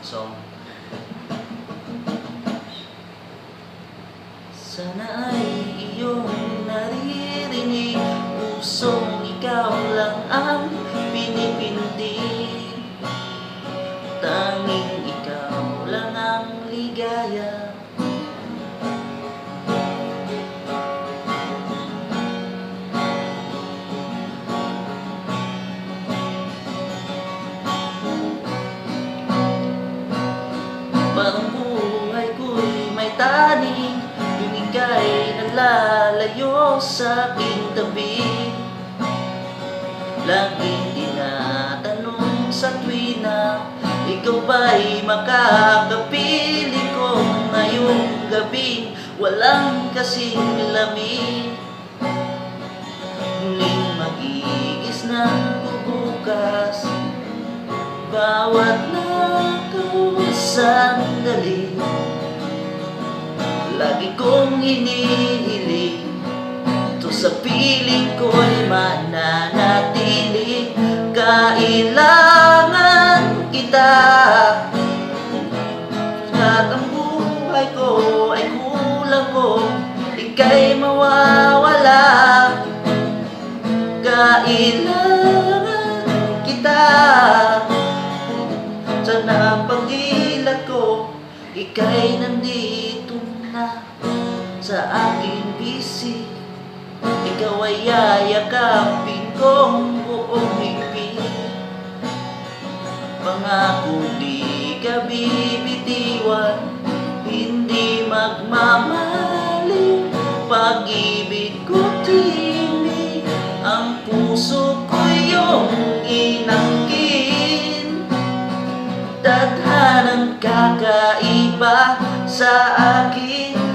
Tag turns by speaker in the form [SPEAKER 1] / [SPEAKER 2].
[SPEAKER 1] song. Sana ay iyong naririnig, pusong ikaw lang ang pinipindig, tanging ikaw lang ang ligaya. Parang buhay ko'y may taning, yung ika'y nalalayo sa aking tabi. Laging tinatanong sa tuwina, ikaw ba'y makakapili ko ngayong gabing walang kasing lamig? Muling magigis ng bubukas bawat nakaw sandali. Lagi kong hinihiling to sa piling ko'y mananatili. Kailangan kita at ang buhay ko ay kulang ko, ika'y mawawala. Kailangan kita, sana ang pag-ilat ko, ika'y nandito na sa aking bisig. Ikaw ay yayakapin kong buong higpit. Pangako di ka bibitiwan, hindi magmamaling. Pag-ibig ko timig, ang puso ko iyong inangkin. Tadhanang kakaiba sa akin,